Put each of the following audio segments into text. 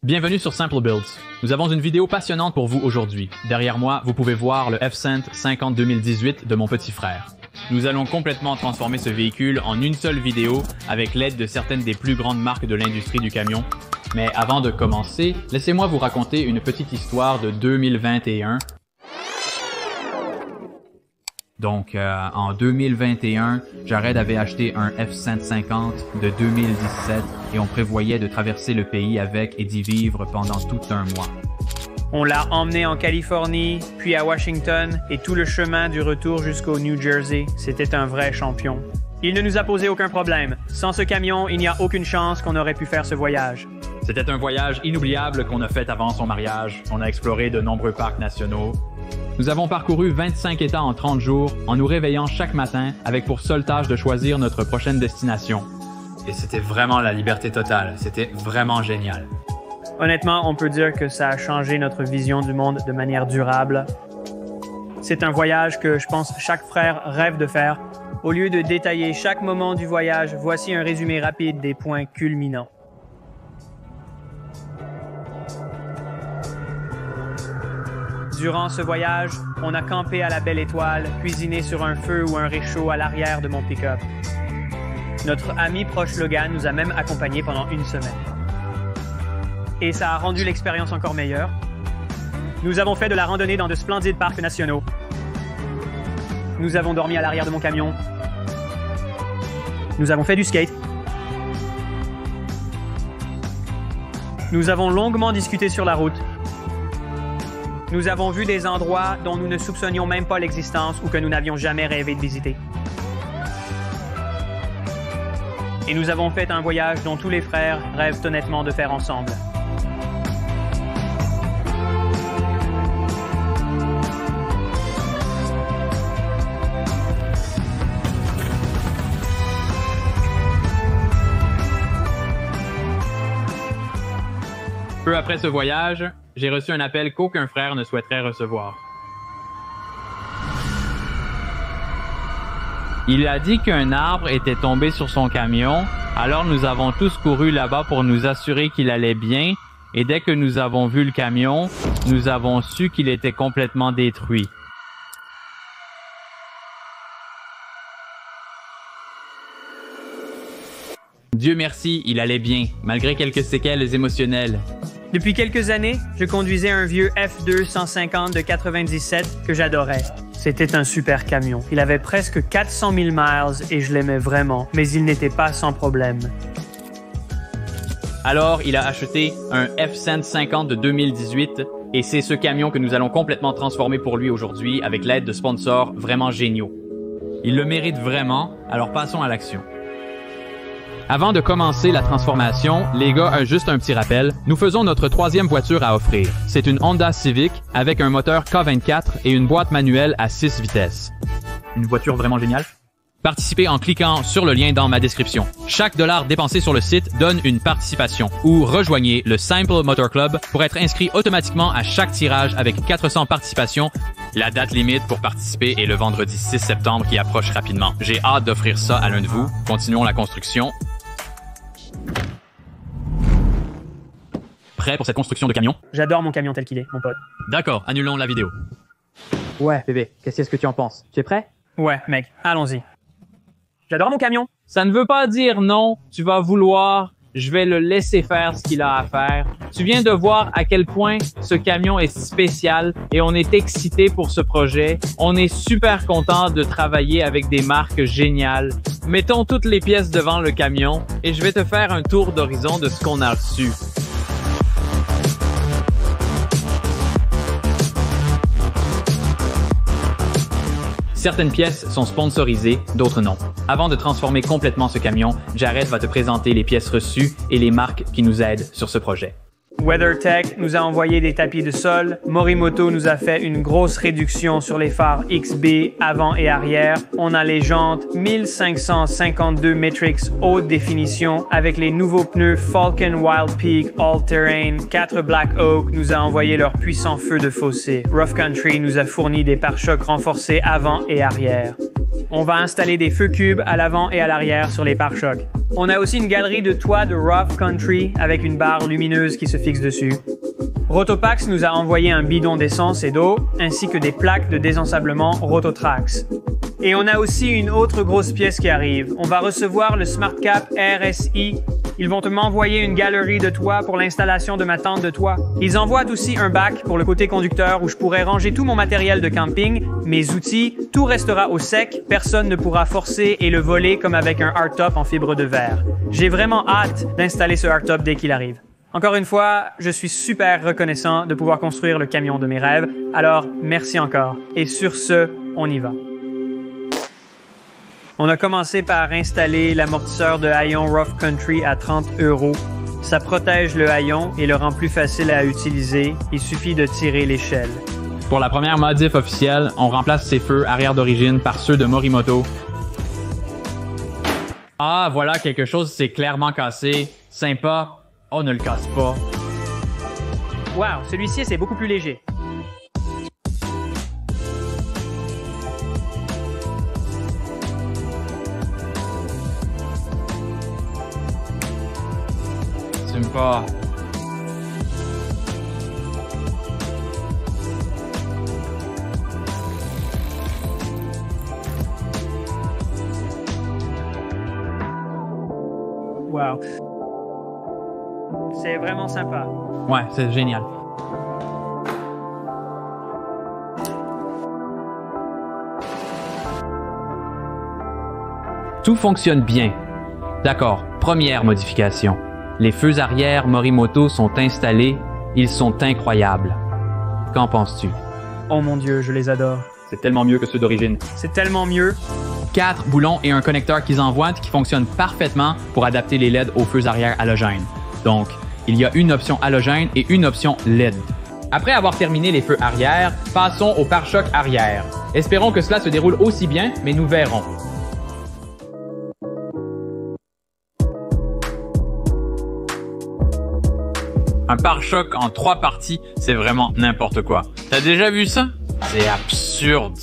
Bienvenue sur Simple Builds. Nous avons une vidéo passionnante pour vous aujourd'hui. Derrière moi, vous pouvez voir le F-Cent 50 2018 de mon petit frère. Nous allons complètement transformer ce véhicule en une seule vidéo avec l'aide de certaines des plus grandes marques de l'industrie du camion. Mais avant de commencer, laissez-moi vous raconter une petite histoire de 2021. Donc, en 2021, Jared avait acheté un F-Cent 50 de 2017 et on prévoyait de traverser le pays avec et d'y vivre pendant tout un mois. On l'a emmené en Californie, puis à Washington et tout le chemin du retour jusqu'au New Jersey. C'était un vrai champion. Il ne nous a posé aucun problème. Sans ce camion, il n'y a aucune chance qu'on aurait pu faire ce voyage. C'était un voyage inoubliable qu'on a fait avant son mariage. On a exploré de nombreux parcs nationaux. Nous avons parcouru 25 États en 30 jours en nous réveillant chaque matin avec pour seule tâche de choisir notre prochaine destination. Et c'était vraiment la liberté totale. C'était vraiment génial. Honnêtement, on peut dire que ça a changé notre vision du monde de manière durable. C'est un voyage que je pense chaque frère rêve de faire. Au lieu de détailler chaque moment du voyage, voici un résumé rapide des points culminants. Durant ce voyage, on a campé à la Belle Étoile, cuisiné sur un feu ou un réchaud à l'arrière de mon pick-up. Notre ami proche Logan nous a même accompagnés pendant une semaine. Et ça a rendu l'expérience encore meilleure. Nous avons fait de la randonnée dans de splendides parcs nationaux. Nous avons dormi à l'arrière de mon camion. Nous avons fait du skate. Nous avons longuement discuté sur la route. Nous avons vu des endroits dont nous ne soupçonnions même pas l'existence ou que nous n'avions jamais rêvé de visiter. Et nous avons fait un voyage dont tous les frères rêvent honnêtement de faire ensemble. Peu après ce voyage, j'ai reçu un appel qu'aucun frère ne souhaiterait recevoir. Il a dit qu'un arbre était tombé sur son camion, alors nous avons tous couru là-bas pour nous assurer qu'il allait bien, et dès que nous avons vu le camion, nous avons su qu'il était complètement détruit. Dieu merci, il allait bien, malgré quelques séquelles émotionnelles. Depuis quelques années, je conduisais un vieux F2 150 de 97 que j'adorais. C'était un super camion. Il avait presque 400 000 miles et je l'aimais vraiment, mais il n'était pas sans problème. Alors, il a acheté un F-Cent 50 de 2018 et c'est ce camion que nous allons complètement transformer pour lui aujourd'hui avec l'aide de sponsors vraiment géniaux. Il le mérite vraiment, alors passons à l'action. Avant de commencer la transformation, les gars, juste un petit rappel, nous faisons notre troisième voiture à offrir. C'est une Honda Civic avec un moteur K24 et une boîte manuelle à 6 vitesses. Une voiture vraiment géniale? Participez en cliquant sur le lien dans ma description. Chaque dollar dépensé sur le site donne une participation ou rejoignez le Simple Motor Club pour être inscrit automatiquement à chaque tirage avec 400 participations. La date limite pour participer est le vendredi 6 septembre qui approche rapidement. J'ai hâte d'offrir ça à l'un de vous. Continuons la construction. Prêt pour cette construction de camion? J'adore mon camion tel qu'il est, mon pote. D'accord, annulons la vidéo. Ouais, bébé, qu'est-ce que tu en penses? Tu es prêt? Ouais, mec, allons-y. J'adore mon camion. Ça ne veut pas dire non, tu vas vouloir, je vais le laisser faire ce qu'il a à faire. Tu viens de voir à quel point ce camion est spécial et on est excité pour ce projet. On est super content de travailler avec des marques géniales. Mettons toutes les pièces devant le camion et je vais te faire un tour d'horizon de ce qu'on a reçu. Certaines pièces sont sponsorisées, d'autres non. Avant de transformer complètement ce camion, Jared va te présenter les pièces reçues et les marques qui nous aident sur ce projet. WeatherTech nous a envoyé des tapis de sol. Morimoto nous a fait une grosse réduction sur les phares XB avant et arrière. On a les jantes 1552 Matrix haute définition avec les nouveaux pneus Falcon Wild Peak All Terrain. 4 Black Oak nous a envoyé leur puissant feu de fossé. Rough Country nous a fourni des pare-chocs renforcés avant et arrière. On va installer des feux cubes à l'avant et à l'arrière sur les pare-chocs. On a aussi une galerie de toit de Rough Country avec une barre lumineuse qui se fixe dessus. Rotopax nous a envoyé un bidon d'essence et d'eau, ainsi que des plaques de désensablement Rototrax. Et on a aussi une autre grosse pièce qui arrive. On va recevoir le SmartCap RSI. Ils vont m'envoyer une galerie de toit pour l'installation de ma tente de toit. Ils envoient aussi un bac pour le côté conducteur où je pourrai ranger tout mon matériel de camping, mes outils, tout restera au sec, personne ne pourra forcer et le voler comme avec un hardtop en fibre de verre. J'ai vraiment hâte d'installer ce hardtop dès qu'il arrive. Encore une fois, je suis super reconnaissant de pouvoir construire le camion de mes rêves, alors merci encore. Et sur ce, on y va. On a commencé par installer l'amortisseur de haillon Rough Country à 30 €. Ça protège le haillon et le rend plus facile à utiliser. Il suffit de tirer l'échelle. Pour la première modif officielle, on remplace ces feux arrière d'origine par ceux de Morimoto. Ah, voilà, quelque chose s'est clairement cassé. Sympa. Oh, ne le casse pas. Wow, celui-ci, c'est beaucoup plus léger. Sympa. Wow. C'est vraiment sympa. Ouais, c'est génial. Tout fonctionne bien. D'accord, première modification. Les feux arrière Morimoto sont installés. Ils sont incroyables. Qu'en penses-tu? Oh mon Dieu, je les adore. C'est tellement mieux que ceux d'origine. C'est tellement mieux. 4 boulons et un connecteur qu'ils envoient qui fonctionnent parfaitement pour adapter les LED aux feux arrière halogènes. Donc, il y a une option halogène et une option LED. Après avoir terminé les feux arrière, passons au pare-choc arrière. Espérons que cela se déroule aussi bien, mais nous verrons. Un pare-choc en 3 parties, c'est vraiment n'importe quoi. T'as déjà vu ça? C'est absurde.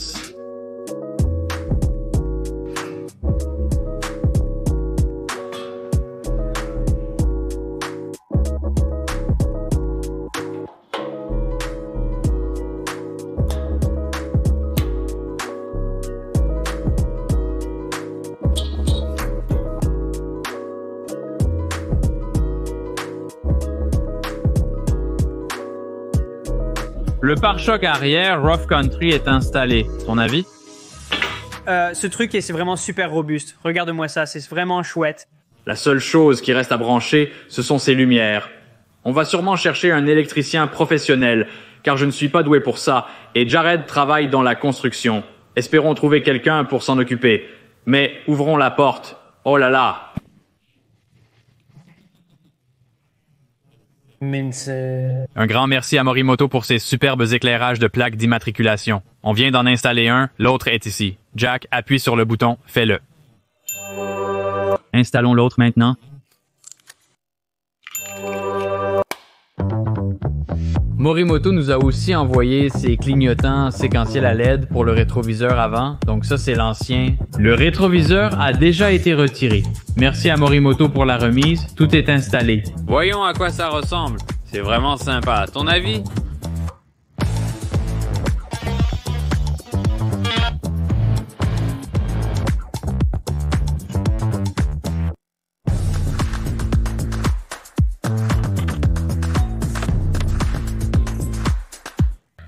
Le pare-choc arrière Rough Country est installé. Ton avis? Ce truc, c'est vraiment super robuste. Regarde-moi ça, c'est vraiment chouette. La seule chose qui reste à brancher, ce sont ces lumières. On va sûrement chercher un électricien professionnel, car je ne suis pas doué pour ça, et Jared travaille dans la construction. Espérons trouver quelqu'un pour s'en occuper. Mais ouvrons la porte. Oh là là! Un grand merci à Morimoto pour ses superbes éclairages de plaques d'immatriculation. On vient d'en installer un, l'autre est ici. Jack, appuie sur le bouton, fais-le. Installons l'autre maintenant. Morimoto nous a aussi envoyé ses clignotants séquentiels à LED pour le rétroviseur avant, donc ça c'est l'ancien. Le rétroviseur a déjà été retiré. Merci à Morimoto pour la remise, tout est installé. Voyons à quoi ça ressemble. C'est vraiment sympa. Ton avis?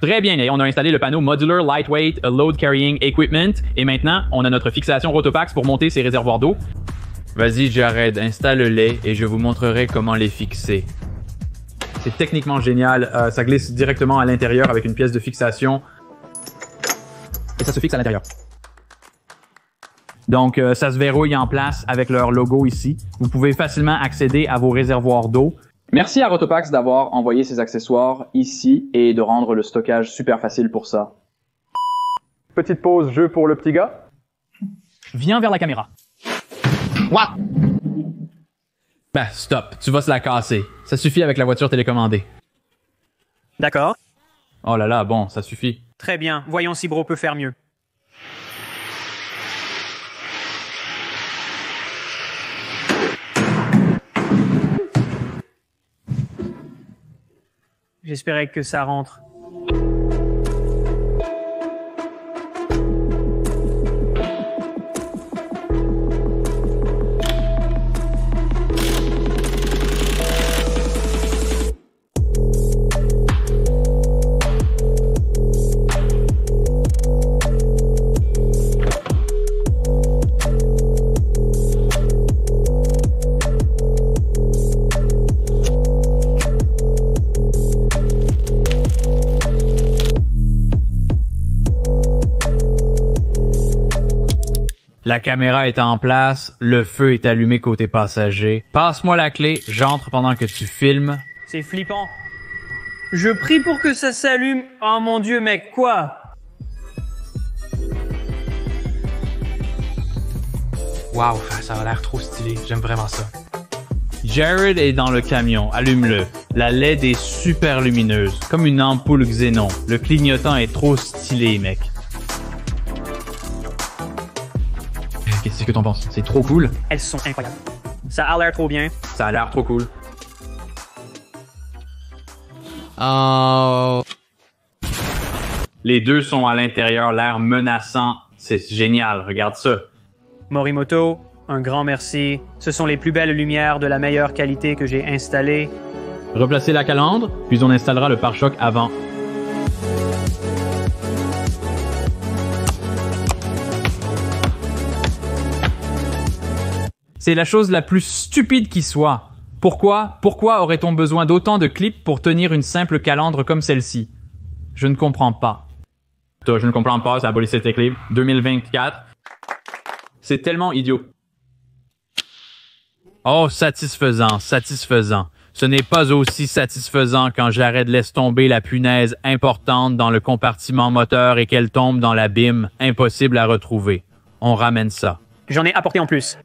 Très bien, on a installé le panneau Modular Lightweight Load Carrying Equipment et maintenant, on a notre fixation Rotopax pour monter ces réservoirs d'eau. Vas-y Jared, installe-les et je vous montrerai comment les fixer. C'est techniquement génial, ça glisse directement à l'intérieur avec une pièce de fixation et ça se fixe à l'intérieur. Donc, ça se verrouille en place avec leur logo ici. Vous pouvez facilement accéder à vos réservoirs d'eau. Merci à Rotopax d'avoir envoyé ces accessoires ici et de rendre le stockage super facile pour ça. Petite pause jeu pour le petit gars. Viens vers la caméra. What? Ben, stop. Tu vas se la casser. Ça suffit avec la voiture télécommandée. D'accord. Oh là là, bon, ça suffit. Très bien. Voyons si Bro peut faire mieux. J'espérais que ça rentre. La caméra est en place, le feu est allumé côté passager. Passe-moi la clé, j'entre pendant que tu filmes. C'est flippant. Je prie pour que ça s'allume. Oh mon Dieu, mec, quoi? Wow, ça a l'air trop stylé. J'aime vraiment ça. Jared est dans le camion, allume-le. La LED est super lumineuse, comme une ampoule xénon. Le clignotant est trop stylé, mec. Qu'est-ce que t'en penses? C'est trop cool? Elles sont incroyables. Ça a l'air trop bien. Ça a l'air trop cool. Oh. Les deux sont à l'intérieur, l'air menaçant. C'est génial, regarde ça. Morimoto, un grand merci. Ce sont les plus belles lumières de la meilleure qualité que j'ai installées. Replacez la calandre, puis on installera le pare-choc avant. C'est la chose la plus stupide qui soit. Pourquoi aurait-on besoin d'autant de clips pour tenir une simple calandre comme celle-ci? Je ne comprends pas. Je ne comprends pas, ça abolit cet équilibre. 2024. C'est tellement idiot. Oh, satisfaisant, satisfaisant. Ce n'est pas aussi satisfaisant quand Jared laisse tomber la punaise importante dans le compartiment moteur et qu'elle tombe dans l'abîme, impossible à retrouver. On ramène ça. J'en ai apporté en plus.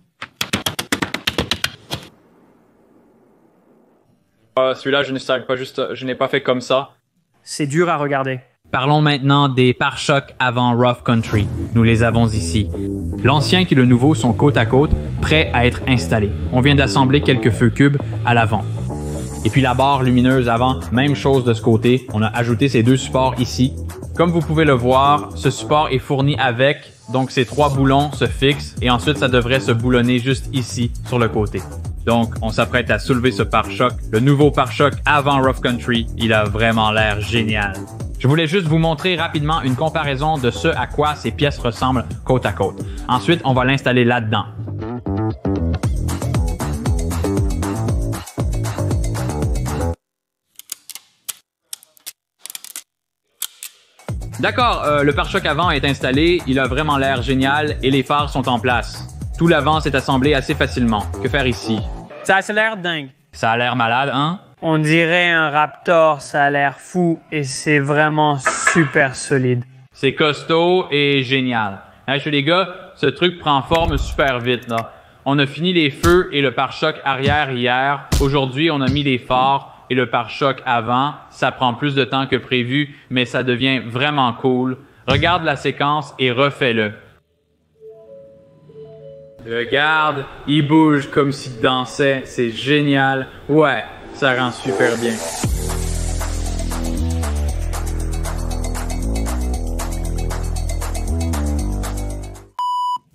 Celui-là, je n'ai pas fait comme ça. C'est dur à regarder. Parlons maintenant des pare-chocs avant Rough Country. Nous les avons ici. L'ancien et le nouveau sont côte à côte, prêts à être installés. On vient d'assembler quelques feux cubes à l'avant. Et puis la barre lumineuse avant, même chose de ce côté. On a ajouté ces deux supports ici. Comme vous pouvez le voir, ce support est fourni avec, donc ces trois boulons se fixent et ensuite ça devrait se boulonner juste ici, sur le côté. Donc, on s'apprête à soulever ce pare-choc. Le nouveau pare-choc avant Rough Country, il a vraiment l'air génial. Je voulais juste vous montrer rapidement une comparaison de ce à quoi ces pièces ressemblent côte à côte. Ensuite, on va l'installer là-dedans. D'accord, le pare-choc avant est installé, il a vraiment l'air génial et les phares sont en place. Tout l'avant s'est assemblé assez facilement. Que faire ici? Ça a l'air dingue. Ça a l'air malade, hein? On dirait un Raptor, ça a l'air fou et c'est vraiment super solide. C'est costaud et génial. Hey, les gars, ce truc prend forme super vite, là. On a fini les feux et le pare-choc arrière hier. Aujourd'hui, on a mis les phares et le pare-choc avant. Ça prend plus de temps que prévu, mais ça devient vraiment cool. Regarde la séquence et refais-le. Regarde, il bouge comme s'il dansait. C'est génial. Ouais, ça rend super bien.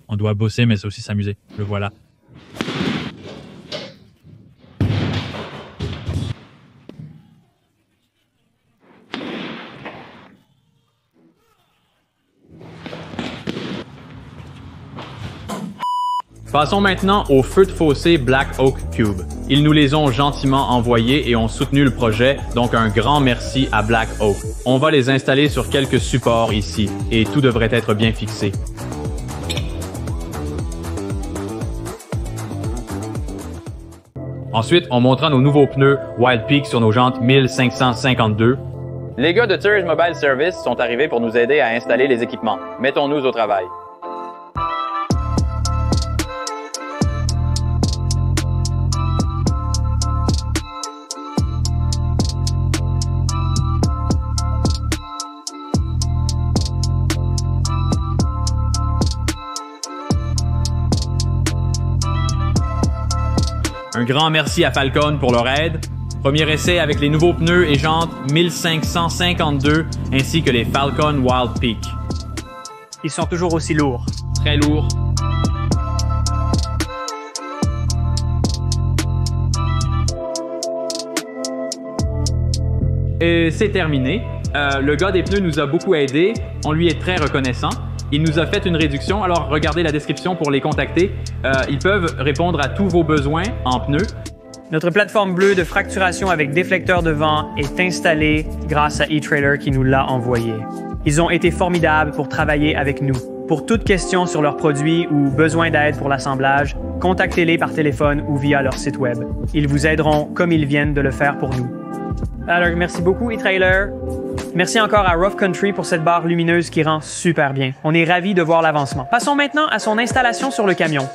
On doit bosser, mais c'est aussi s'amuser. Le voilà. Passons maintenant aux feux de fossé Black Oak Cube. Ils nous les ont gentiment envoyés et ont soutenu le projet, donc un grand merci à Black Oak. On va les installer sur quelques supports ici et tout devrait être bien fixé. Ensuite, on montrera nos nouveaux pneus Wild Peak sur nos jantes 1552. Les gars de Tours Mobile Service sont arrivés pour nous aider à installer les équipements. Mettons-nous au travail. Un grand merci à Falcon pour leur aide. Premier essai avec les nouveaux pneus et jantes 1552 ainsi que les Falcon Wild Peak. Ils sont toujours aussi lourds. Très lourd. Et c'est terminé. Le gars des pneus nous a beaucoup aidé. On lui est très reconnaissant. Il nous a fait une réduction. Alors, regardez la description pour les contacter. Ils peuvent répondre à tous vos besoins en pneus. Notre plateforme bleue de fracturation avec déflecteur de vent est installée grâce à eTrailer qui nous l'a envoyé. Ils ont été formidables pour travailler avec nous. Pour toute question sur leurs produits ou besoin d'aide pour l'assemblage, contactez-les par téléphone ou via leur site web. Ils vous aideront comme ils viennent de le faire pour nous. Alors, merci beaucoup, eTrailer. Merci encore à Rough Country pour cette barre lumineuse qui rend super bien. On est ravis de voir l'avancement. Passons maintenant à son installation sur le camion.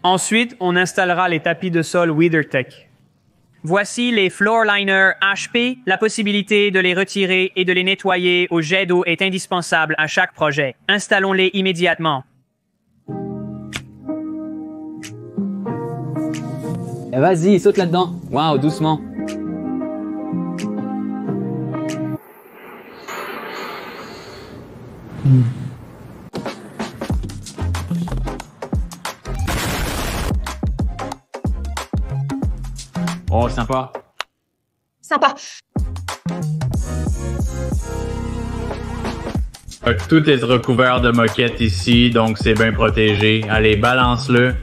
Ensuite, on installera les tapis de sol WeatherTech. Voici les floor liners HP. La possibilité de les retirer et de les nettoyer au jet d'eau est indispensable à chaque projet. Installons-les immédiatement. Vas-y, saute là-dedans. Wow, doucement. Oh, sympa. Sympa. Tout est recouvert de moquettes ici, donc c'est bien protégé. Allez, balance-le.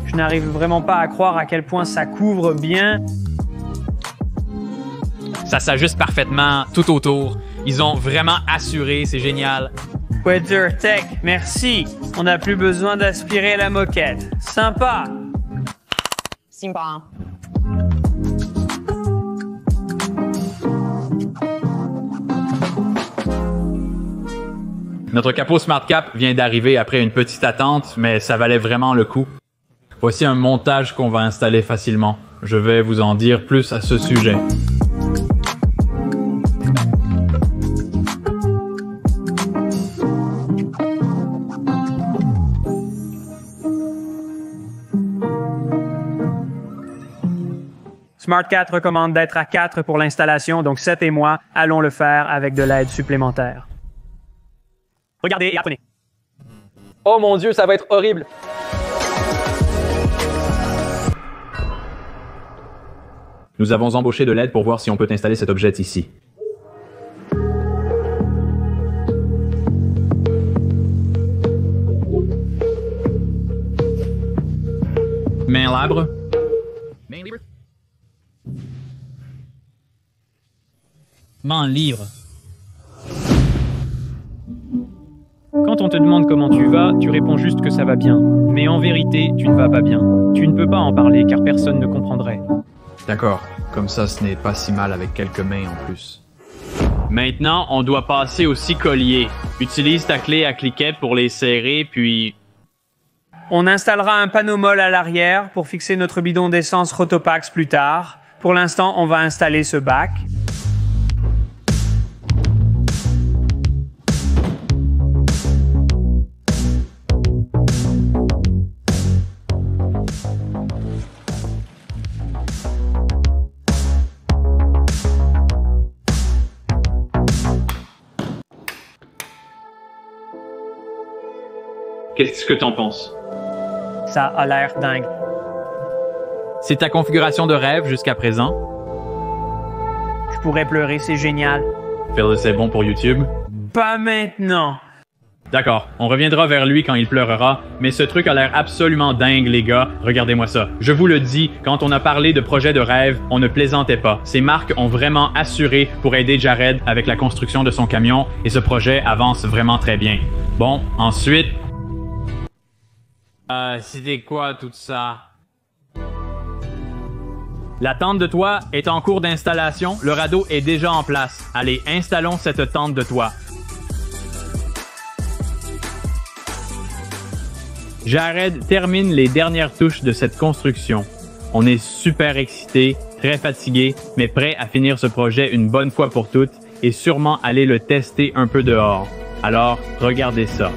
Je n'arrive vraiment pas à croire à quel point ça couvre bien. Ça s'ajuste parfaitement tout autour. Ils ont vraiment assuré, c'est génial. WeatherTech, merci. On n'a plus besoin d'aspirer la moquette. Sympa. Sympa. Notre capot SmartCap vient d'arriver après une petite attente, mais ça valait vraiment le coup. Voici un montage qu'on va installer facilement. Je vais vous en dire plus à ce sujet. SmartCat recommande d'être à 4 pour l'installation, donc 7 et moi allons le faire avec de l'aide supplémentaire. Regardez et apprenez. Oh mon Dieu, ça va être horrible. Nous avons embauché de l'aide pour voir si on peut installer cet objet ici. Main libre. Main libre. Main libre. Quand on te demande comment tu vas, tu réponds juste que ça va bien. Mais en vérité, tu ne vas pas bien. Tu ne peux pas en parler car personne ne comprendrait. D'accord. Comme ça, ce n'est pas si mal avec quelques mains en plus. Maintenant, on doit passer au 6 colliers. Utilise ta clé à cliquet pour les serrer, puis... On installera un panneau molle à l'arrière pour fixer notre bidon d'essence Rotopax plus tard. Pour l'instant, on va installer ce bac. Qu'est-ce que t'en penses? Ça a l'air dingue. C'est ta configuration de rêve jusqu'à présent? Je pourrais pleurer, c'est génial. Phil, c'est bon pour YouTube? Pas maintenant. D'accord, on reviendra vers lui quand il pleurera, mais ce truc a l'air absolument dingue, les gars. Regardez-moi ça. Je vous le dis, quand on a parlé de projet de rêve, on ne plaisantait pas. Ces marques ont vraiment assuré pour aider Jared avec la construction de son camion, et ce projet avance vraiment très bien. Bon, ensuite... c'était quoi tout ça? La tente de toit est en cours d'installation. Le radeau est déjà en place. Allez, installons cette tente de toit. Jared termine les dernières touches de cette construction. On est super excités, très fatigués, mais prêts à finir ce projet une bonne fois pour toutes et sûrement aller le tester un peu dehors. Alors, regardez ça.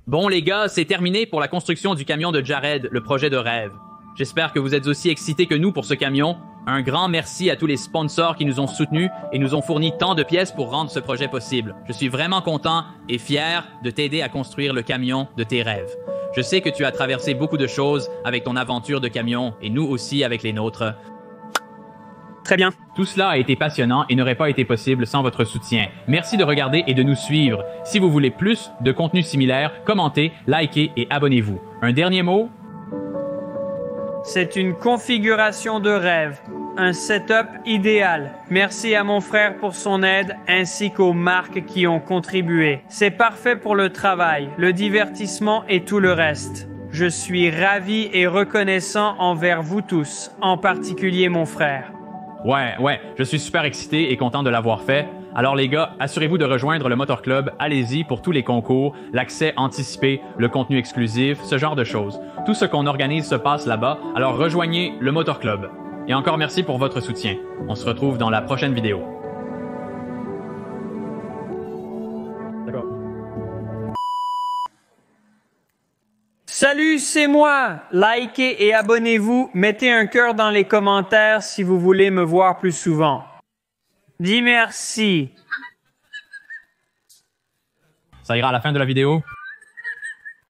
Bon les gars, c'est terminé pour la construction du camion de Jared, le projet de rêve. J'espère que vous êtes aussi excités que nous pour ce camion. Un grand merci à tous les sponsors qui nous ont soutenus et nous ont fourni tant de pièces pour rendre ce projet possible. Je suis vraiment content et fier de t'aider à construire le camion de tes rêves. Je sais que tu as traversé beaucoup de choses avec ton aventure de camion et nous aussi avec les nôtres. Très bien. Tout cela a été passionnant et n'aurait pas été possible sans votre soutien. Merci de regarder et de nous suivre. Si vous voulez plus de contenu similaire, commentez, likez et abonnez-vous. Un dernier mot? C'est une configuration de rêve. Un setup idéal. Merci à mon frère pour son aide ainsi qu'aux marques qui ont contribué. C'est parfait pour le travail, le divertissement et tout le reste. Je suis ravi et reconnaissant envers vous tous, en particulier mon frère. Ouais, je suis super excité et content de l'avoir fait. Alors les gars, assurez-vous de rejoindre le Motor Club, allez-y pour tous les concours, l'accès anticipé, le contenu exclusif, ce genre de choses. Tout ce qu'on organise se passe là-bas, alors rejoignez le Motor Club. Et encore merci pour votre soutien. On se retrouve dans la prochaine vidéo. D'accord. Salut, c'est moi! Likez et abonnez-vous. Mettez un cœur dans les commentaires si vous voulez me voir plus souvent. Dis merci. Ça ira à la fin de la vidéo.